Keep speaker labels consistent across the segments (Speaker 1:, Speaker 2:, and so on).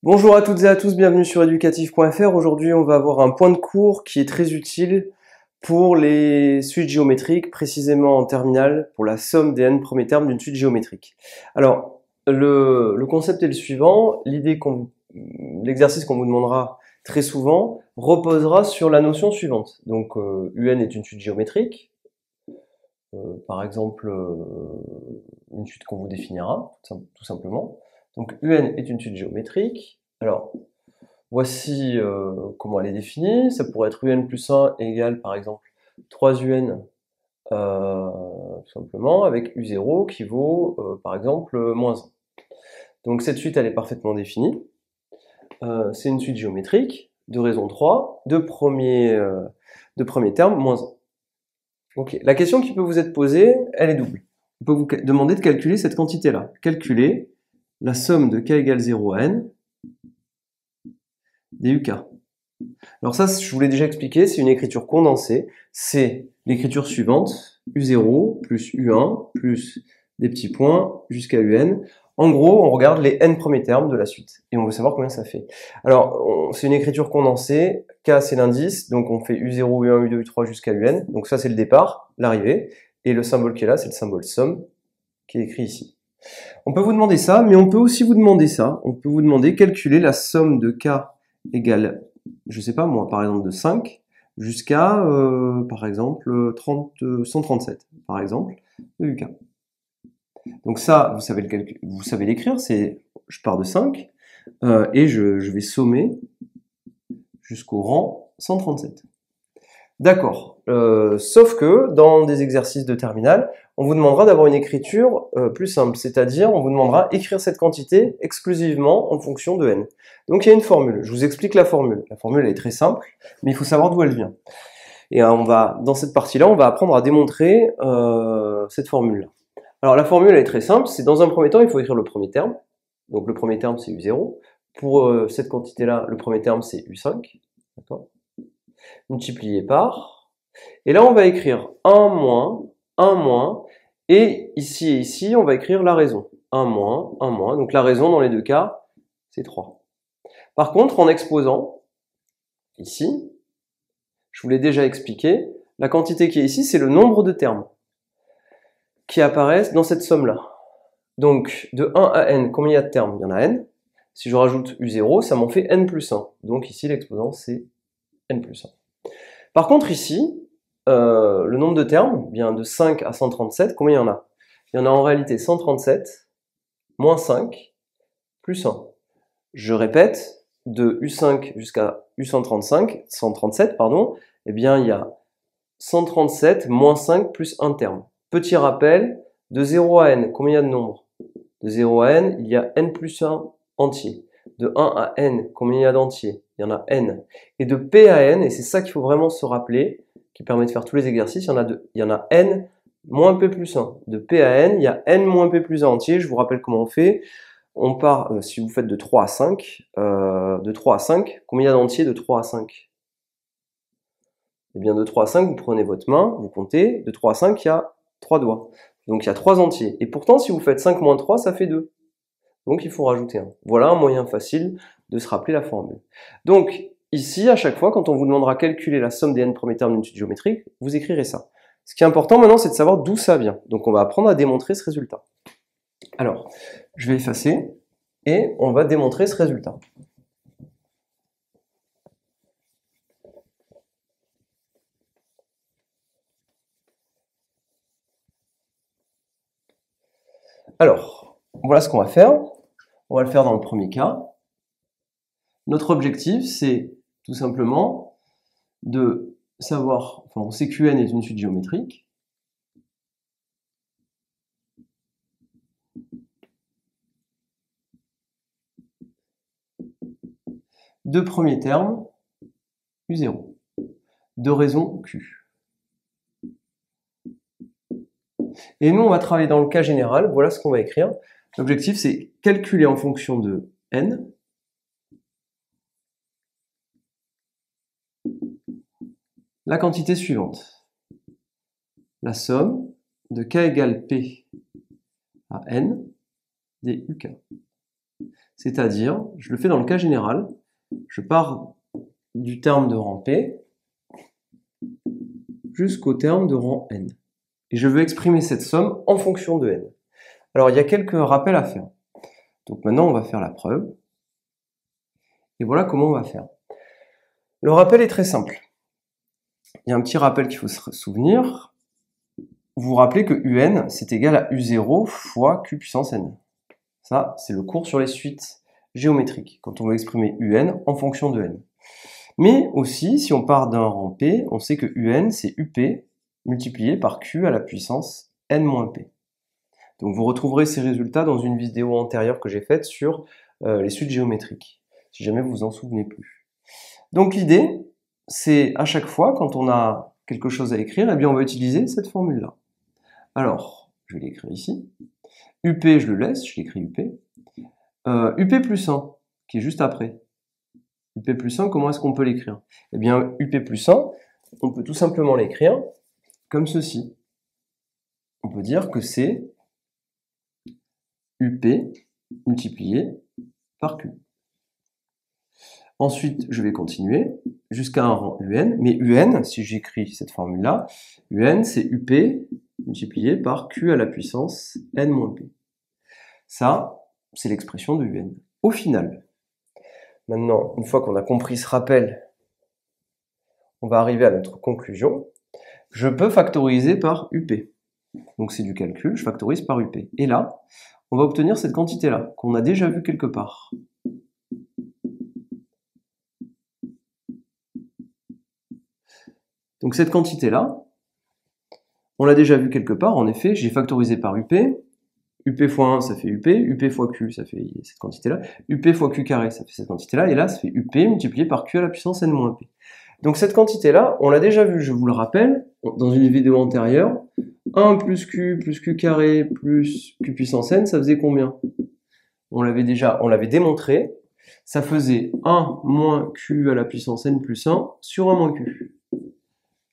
Speaker 1: Bonjour à toutes et à tous, bienvenue sur educatif.fr. Aujourd'hui, on va avoir un point de cours qui est très utile pour les suites géométriques, précisément en terminale, pour la somme des n premiers termes d'une suite géométrique. Alors, le concept est le suivant. L'exercice qu'on vous demandera très souvent reposera sur la notion suivante. Donc, UN est une suite géométrique. Par exemple, une suite qu'on vous définira, tout simplement. Donc UN est une suite géométrique. Alors, voici comment elle est définie. Ça pourrait être UN plus 1 égale, par exemple, 3UN, tout simplement, avec U0 qui vaut, par exemple, moins 1. Donc cette suite, elle est parfaitement définie. C'est une suite géométrique de raison 3, de premier terme, moins 1. Ok. La question qui peut vous être posée, elle est double. On peut vous demander de calculer cette quantité-là. Calculer la somme de k égale 0 à n des uk. Alors ça, je vous l'ai déjà expliqué, c'est une écriture condensée. C'est l'écriture suivante, u0 plus u1 plus des petits points jusqu'à un. En gros, on regarde les n premiers termes de la suite et on veut savoir combien ça fait. Alors, c'est une écriture condensée. K, c'est l'indice, donc on fait u0, u1, u2, u3 jusqu'à un. Donc ça, c'est le départ, l'arrivée. Et le symbole qui est là, c'est le symbole somme qui est écrit ici. On peut vous demander ça, mais on peut aussi vous demander ça. On peut vous demander calculer la somme de k égale, je sais pas moi, par exemple de 5 jusqu'à, par exemple, 137, par exemple, de uk. Donc ça, vous savez l'écrire, je pars de 5 et je vais sommer jusqu'au rang 137. D'accord. Sauf que dans des exercices de terminale, on vous demandera d'avoir une écriture plus simple, c'est-à-dire on vous demandera d'écrire cette quantité exclusivement en fonction de n. Donc il y a une formule. Je vous explique la formule. La formule est très simple, mais il faut savoir d'où elle vient. Et dans cette partie-là, on va apprendre à démontrer cette formule-là. Alors la formule est très simple. C'est dans un premier temps, il faut écrire le premier terme. Donc le premier terme c'est u0. Pour cette quantité-là, le premier terme c'est u5. D'accord ? Multiplié par, et là on va écrire 1 moins, et ici, on va écrire la raison. 1 moins, donc la raison dans les deux cas, c'est 3. Par contre, en exposant, ici, je vous l'ai déjà expliqué, la quantité qui est ici, c'est le nombre de termes qui apparaissent dans cette somme-là. Donc, de 1 à n, combien il y a de termes? Il y en a n. Si je rajoute u0, ça m'en fait n plus 1. Donc ici, l'exposant, c'est n plus 1. Par contre, ici, le nombre de termes, bien de 5 à 137, combien il y en a? Il y en a en réalité 137, moins 5, plus 1. Je répète, de U5 jusqu'à U137, eh bien il y a 137 moins 5 plus 1 terme. Petit rappel, de 0 à n, combien il y a de nombres? De 0 à n, il y a n plus 1 entier. De 1 à n, combien il y a d'entiers? Il y en a n. Et de p à n, et c'est ça qu'il faut vraiment se rappeler, qui permet de faire tous les exercices, il y en a n moins p plus 1. De p à n, il y a n moins p plus 1 entier. Je vous rappelle comment on fait. On part, si vous faites de 3 à 5, combien il y a d'entiers de 3 à 5? Eh bien, de 3 à 5, vous prenez votre main, vous comptez, de 3 à 5, il y a 3 doigts. Donc, il y a 3 entiers. Et pourtant, si vous faites 5 moins 3, ça fait 2. Donc, il faut rajouter 1. Voilà un moyen facile de se rappeler la formule. Donc, ici, à chaque fois, quand on vous demandera calculer la somme des n premiers termes d'une suite géométrique, vous écrirez ça. Ce qui est important maintenant, c'est de savoir d'où ça vient. Donc, on va apprendre à démontrer ce résultat. Alors, je vais effacer et on va démontrer ce résultat. Alors, voilà ce qu'on va faire. On va le faire dans le premier cas. Notre objectif, c'est tout simplement de savoir, on sait que n est une suite géométrique. De premier terme, U0, de raison Q. Et nous, on va travailler dans le cas général, voilà ce qu'on va écrire. L'objectif, c'est calculer en fonction de n la quantité suivante. La somme de k égale p à n des uk. C'est-à-dire, je le fais dans le cas général, je pars du terme de rang P jusqu'au terme de rang N. Et je veux exprimer cette somme en fonction de N. Alors, il y a quelques rappels à faire. Donc maintenant, on va faire la preuve. Et voilà comment on va faire. Le rappel est très simple. Il y a un petit rappel qu'il faut se souvenir. Vous vous rappelez que UN, c'est égal à U0 fois Q puissance N. Ça, c'est le cours sur les suites géométriques, quand on veut exprimer UN en fonction de N. Mais aussi, si on part d'un rang P, on sait que UN, c'est UP multiplié par Q à la puissance N-P. Donc vous retrouverez ces résultats dans une vidéo antérieure que j'ai faite sur les suites géométriques, si jamais vous vous en souvenez plus. Donc l'idée, c'est à chaque fois, quand on a quelque chose à écrire, eh bien on va utiliser cette formule-là. Alors, je vais l'écrire ici. UP, je le laisse, je l'écris UP. UP plus 1, qui est juste après. UP plus 1, comment est-ce qu'on peut l'écrire? Eh bien, UP plus 1, on peut tout simplement l'écrire comme ceci. On peut dire que c'est UP multiplié par Q. Ensuite, je vais continuer jusqu'à un rang UN, mais UN, si j'écris cette formule-là, UN, c'est UP multiplié par Q à la puissance N-P. Ça, c'est l'expression de UN. Au final, maintenant, une fois qu'on a compris ce rappel, on va arriver à notre conclusion. Je peux factoriser par UP. Donc c'est du calcul, je factorise par UP. Et là, on va obtenir cette quantité-là, qu'on a déjà vue quelque part. Donc cette quantité-là, on l'a déjà vue quelque part, en effet, j'ai factorisé par UP. UP fois 1, ça fait UP, UP fois Q, ça fait cette quantité-là, UP fois Q carré, ça fait cette quantité-là, et là, ça fait UP multiplié par Q à la puissance N-P. Donc cette quantité-là, on l'a déjà vue, je vous le rappelle, dans une vidéo antérieure, 1 plus Q carré plus Q puissance N, ça faisait combien? On l'avait démontré, ça faisait 1 moins Q à la puissance N plus 1 sur 1 moins Q.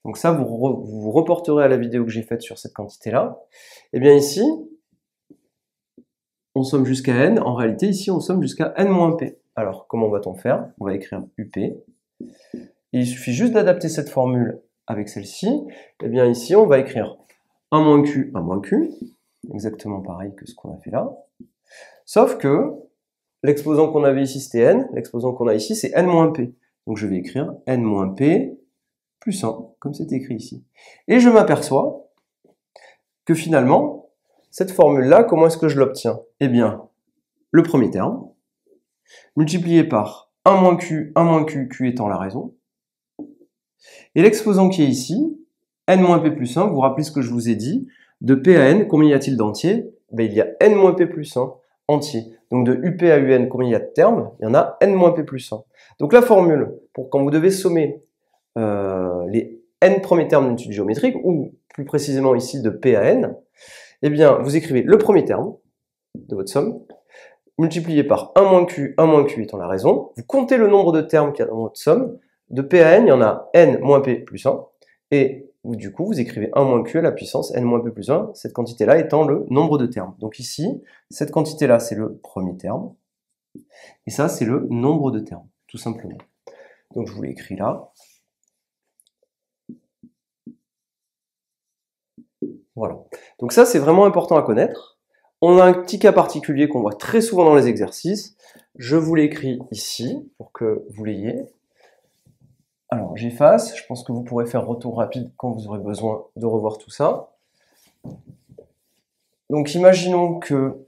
Speaker 1: Donc ça, vous vous reporterez à la vidéo que j'ai faite sur cette quantité-là. Et bien ici, on somme jusqu'à N. En réalité, ici, on somme jusqu'à N-P. Alors, comment va-t-on faire? On va écrire UP. Il suffit juste d'adapter cette formule avec celle-ci. Et bien ici, on va écrire 1 moins Q, exactement pareil que ce qu'on a fait là. Sauf que l'exposant qu'on avait ici, c'était N. L'exposant qu'on a ici, c'est N-P. Donc je vais écrire N-P plus 1, comme c'est écrit ici. Et je m'aperçois que finalement, cette formule-là, comment est-ce que je l'obtiens? Eh bien, le premier terme, multiplié par 1 moins Q, Q étant la raison. Et l'exposant qui est ici, N-P plus 1, vous vous rappelez ce que je vous ai dit, de P à N, combien y a-t-il d'entiers? Ben, il y a N-P plus 1 entier. Donc de UP à UN, combien il y a de termes? Il y en a N-P plus 1. Donc la formule, pour quand vous devez sommer les N premiers termes d'une étude géométrique, ou plus précisément ici de P à N, eh bien, vous écrivez le premier terme de votre somme, multiplié par 1 moins Q étant la raison, vous comptez le nombre de termes qu'il y a dans votre somme, de P à N, il y en a N moins P plus 1, et du coup, vous écrivez 1 moins Q à la puissance N moins P plus 1, cette quantité-là étant le nombre de termes. Donc ici, cette quantité-là, c'est le premier terme, et ça, c'est le nombre de termes, tout simplement. Donc je vous l'ai écrit là. Voilà. Donc ça, c'est vraiment important à connaître. On a un petit cas particulier qu'on voit très souvent dans les exercices. Je vous l'écris ici pour que vous l'ayez. Alors, j'efface. Je pense que vous pourrez faire retour rapide quand vous aurez besoin de revoir tout ça. Donc, imaginons que...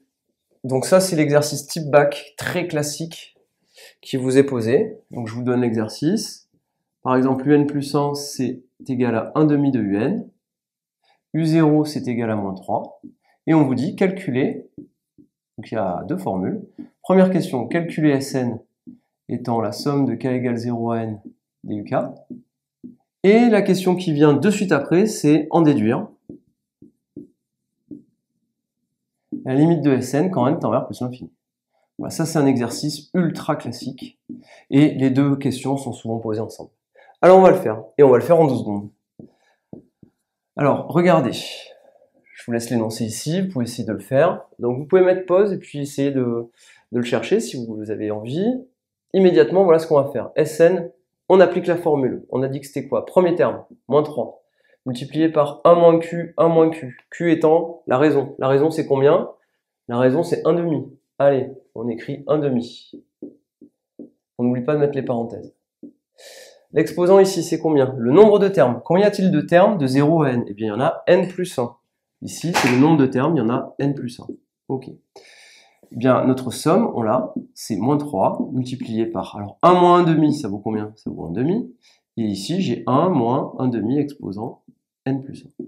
Speaker 1: Donc ça, c'est l'exercice type bac très classique qui vous est posé. Donc, je vous donne l'exercice. Par exemple, UN plus 1, c'est égal à 1 demi de UN. U0, c'est égal à moins 3. Et on vous dit calculer, donc il y a deux formules. Première question, calculer Sn étant la somme de k égale 0 à n duk. Et la question qui vient de suite après, c'est en déduire la limite de Sn quand n tend vers plus l'infini. Voilà, ça c'est un exercice ultra classique. Et les deux questions sont souvent posées ensemble. Alors on va le faire, et on va le faire en 12 secondes. Alors, regardez. Je vous laisse l'énoncé ici, vous pouvez essayer de le faire. Donc vous pouvez mettre pause et puis essayer de de le chercher si vous avez envie. Immédiatement, voilà ce qu'on va faire. Sn, on applique la formule. On a dit que c'était quoi? Premier terme, moins 3, multiplié par 1 moins Q, 1 moins Q. Q étant la raison. La raison, c'est combien? La raison, c'est 1 demi. Allez, on écrit 1 demi. On n'oublie pas de mettre les parenthèses. L'exposant ici, c'est combien? Le nombre de termes. Combien y a-t-il de termes de 0 à n? Eh bien, il y en a n plus 1. Ici, c'est le nombre de termes, il y en a n plus 1. Ok. Eh bien, notre somme, on l'a, c'est moins 3 multiplié par... Alors, 1 moins 1 demi, ça vaut combien? Ça vaut 1 demi. Et ici, j'ai 1 moins 1 demi exposant n plus 1.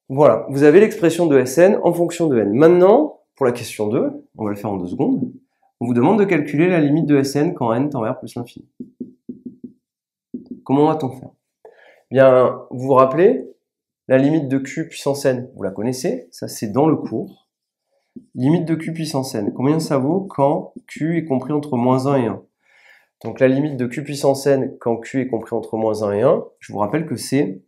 Speaker 1: Voilà, vous avez l'expression de Sn en fonction de n. Maintenant, pour la question 2, on va le faire en 2 secondes, on vous demande de calculer la limite de Sn quand n tend vers plus l'infini. Comment va-t-on faire? Bien, vous vous rappelez, la limite de q puissance n, vous la connaissez, ça c'est dans le cours. Limite de q puissance n, combien ça vaut quand q est compris entre moins 1 et 1? Donc la limite de q puissance n quand q est compris entre moins 1 et 1, je vous rappelle que c'est,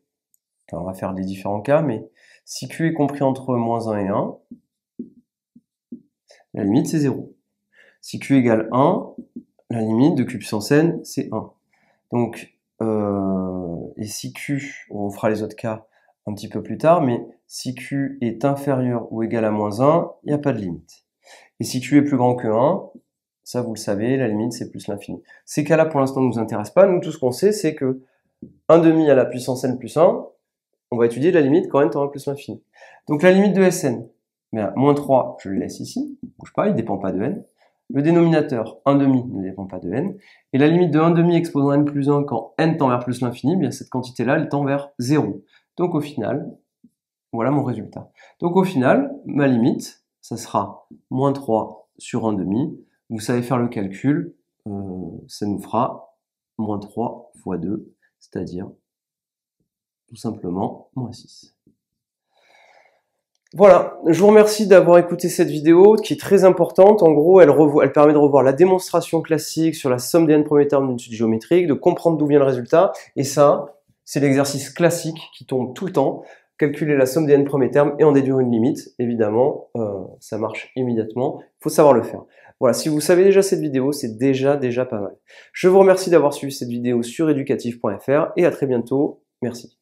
Speaker 1: enfin, on va faire des différents cas, mais si q est compris entre moins 1 et 1, la limite c'est 0. Si q égale 1, la limite de q puissance n c'est 1. Donc, et si q, on fera les autres cas un petit peu plus tard, mais si q est inférieur ou égal à moins 1, il n'y a pas de limite. Et si q est plus grand que 1, ça vous le savez, la limite c'est plus l'infini. Ces cas-là pour l'instant ne nous intéressent pas, nous tout ce qu'on sait c'est que 1 demi à la puissance n plus 1, on va étudier la limite quand n tend vers plus l'infini. Donc la limite de Sn, bien, moins 3, je le laisse ici, bouge pas, il ne dépend pas de n. Le dénominateur, 1 demi, ne dépend pas de n. Et la limite de 1 demi exposant n plus 1 quand n tend vers plus l'infini, bien cette quantité-là, elle tend vers 0. Donc au final, voilà mon résultat. Donc au final, ma limite, ça sera moins 3 sur 1 demi. Vous savez faire le calcul, ça nous fera moins 3 fois 2, c'est-à-dire tout simplement moins 6. Voilà, je vous remercie d'avoir écouté cette vidéo qui est très importante. En gros, elle permet de revoir la démonstration classique sur la somme des n premiers termes d'une suite géométrique, de comprendre d'où vient le résultat. Et ça, c'est l'exercice classique qui tombe tout le temps. Calculer la somme des n premiers termes et en déduire une limite. Évidemment, ça marche immédiatement. Il faut savoir le faire. Voilà, si vous savez déjà cette vidéo, c'est déjà pas mal. Je vous remercie d'avoir suivi cette vidéo sur educatif.fr et à très bientôt. Merci.